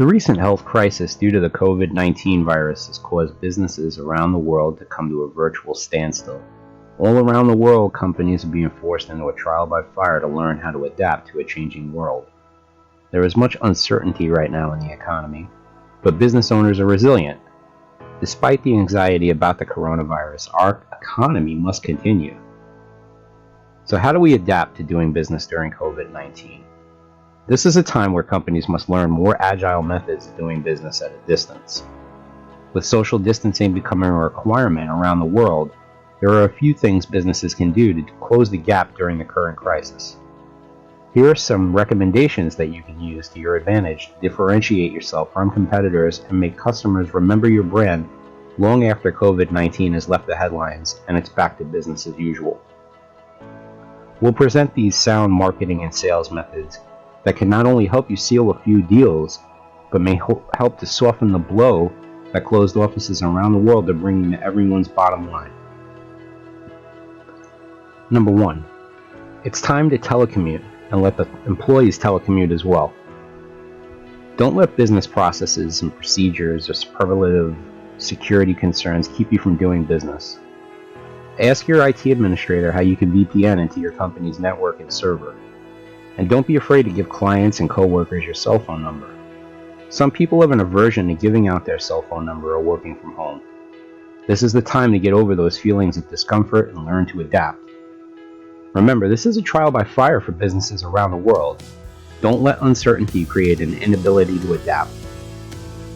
The recent health crisis due to the Covid-19 virus has caused businesses around the world to come to a virtual standstill. All around the world, companies are being forced into a trial by fire to learn how to adapt to a changing world. There is much uncertainty right now in the economy, but business owners are resilient. Despite the anxiety about the coronavirus, our economy must continue. So how do we adapt to doing business during COVID-19? This is a time where companies must learn more agile methods of doing business at a distance. With social distancing becoming a requirement around the world, there are a few things businesses can do to close the gap during the current crisis. Here are some recommendations that you can use to your advantage to differentiate yourself from competitors and make customers remember your brand long after COVID-19 has left the headlines and it's back to business as usual. We'll present these sound marketing and sales methods that can not only help you seal a few deals, but may help to soften the blow that closed offices around the world are bringing to everyone's bottom line. Number 1, it's time to telecommute and let the employees telecommute as well. Don't let business processes and procedures or superlative security concerns keep you from doing business. Ask your IT administrator how you can VPN into your company's network and server. And don't be afraid to give clients and coworkers your cell phone number. Some people have an aversion to giving out their cell phone number or working from home. This is the time to get over those feelings of discomfort and learn to adapt. Remember, this is a trial by fire for businesses around the world. Don't let uncertainty create an inability to adapt.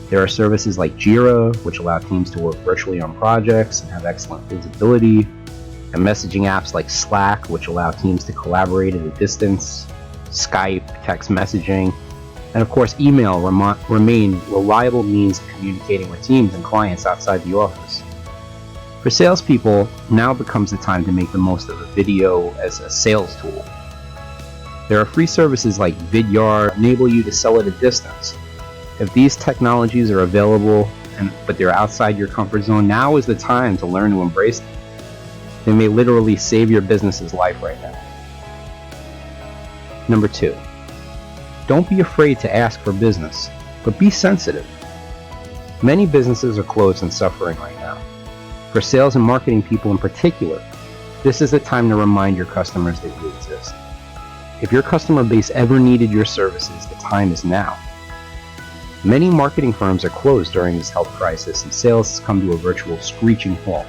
There are services like Jira, which allow teams to work virtually on projects and have excellent visibility, and messaging apps like Slack, which allow teams to collaborate at a distance, Skype, text messaging, and of course email remain reliable means of communicating with teams and clients outside the office. For salespeople, now becomes the time to make the most of a video as a sales tool. There are free services like Vidyard enable you to sell at a distance. If these technologies are available but they're outside your comfort zone, now is the time to learn to embrace them. They may literally save your business's life right now. Number 2, don't be afraid to ask for business, but be sensitive. Many businesses are closed and suffering right now. For sales and marketing people in particular, this is the time to remind your customers that you exist. If your customer base ever needed your services, the time is now. Many marketing firms are closed during this health crisis and sales has come to a virtual screeching halt.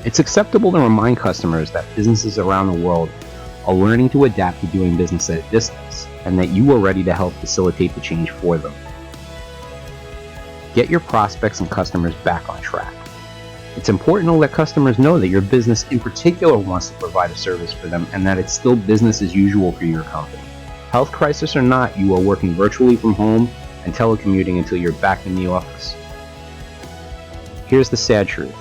It's acceptable to remind customers that businesses around the world are learning to adapt to doing business at a distance and that you are ready to help facilitate the change for them. Get your prospects and customers back on track. It's important to let customers know that your business in particular wants to provide a service for them and that it's still business as usual for your company. Health crisis or not, you are working virtually from home and telecommuting until you're back in the office. Here's the sad truth.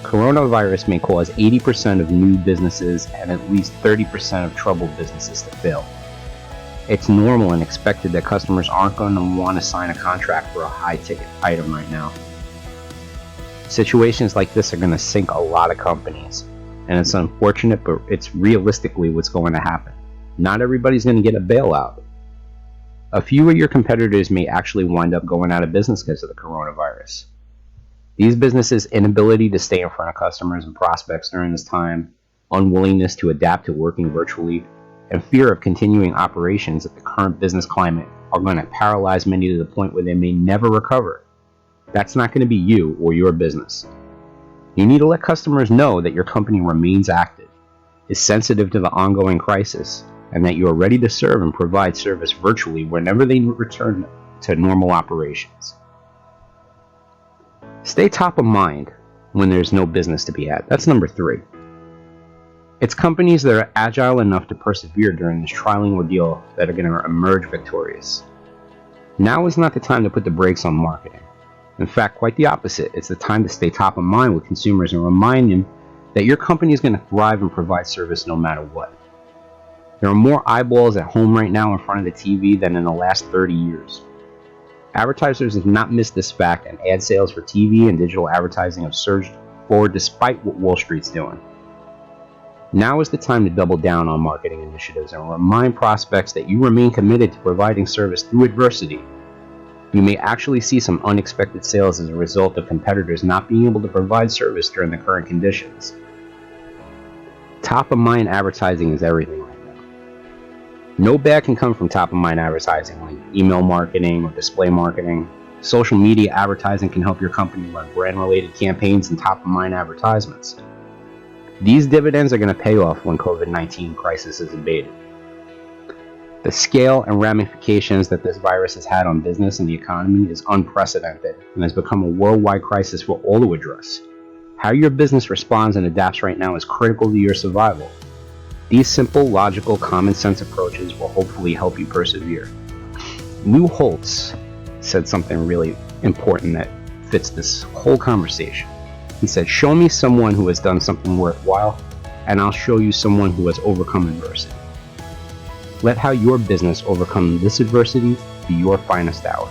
Coronavirus may cause 80% of new businesses and at least 30% of troubled businesses to fail. It's normal and expected that customers aren't going to want to sign a contract for a high-ticket item right now. Situations like this are going to sink a lot of companies, and it's unfortunate, but it's realistically what's going to happen. Not everybody's going to get a bailout. A few of your competitors may actually wind up going out of business because of the coronavirus. These businesses' inability to stay in front of customers and prospects during this time, unwillingness to adapt to working virtually, and fear of continuing operations at the current business climate are going to paralyze many to the point where they may never recover. That's not going to be you or your business. You need to let customers know that your company remains active, is sensitive to the ongoing crisis, and that you are ready to serve and provide service virtually whenever they return to normal operations. Stay top of mind when there's no business to be had. That's number 3. It's companies that are agile enough to persevere during this trialing ordeal that are going to emerge victorious. Now is not the time to put the brakes on marketing. In fact, quite the opposite. It's the time to stay top of mind with consumers and remind them that your company is going to thrive and provide service no matter what. There are more eyeballs at home right now in front of the TV than in the last 30 years. Advertisers have not missed this fact, and ad sales for TV and digital advertising have surged forward despite what Wall Street's doing. Now is the time to double down on marketing initiatives and remind prospects that you remain committed to providing service through adversity. You may actually see some unexpected sales as a result of competitors not being able to provide service during the current conditions. Top of mind advertising is everything right now. No bad can come from top of mind advertising like email marketing or display marketing. Social media advertising can help your company run brand related campaigns and top of mind advertisements. These dividends are going to pay off when COVID-19 crisis is abated. The scale and ramifications that this virus has had on business and the economy is unprecedented and has become a worldwide crisis for all to address. How your business responds and adapts right now is critical to your survival. These simple, logical, common sense approaches will hopefully help you persevere. Lou Holtz said something really important that fits this whole conversation. He said, "Show me someone who has done something worthwhile, and I'll show you someone who has overcome adversity." Let how your business overcome this adversity be your finest hour.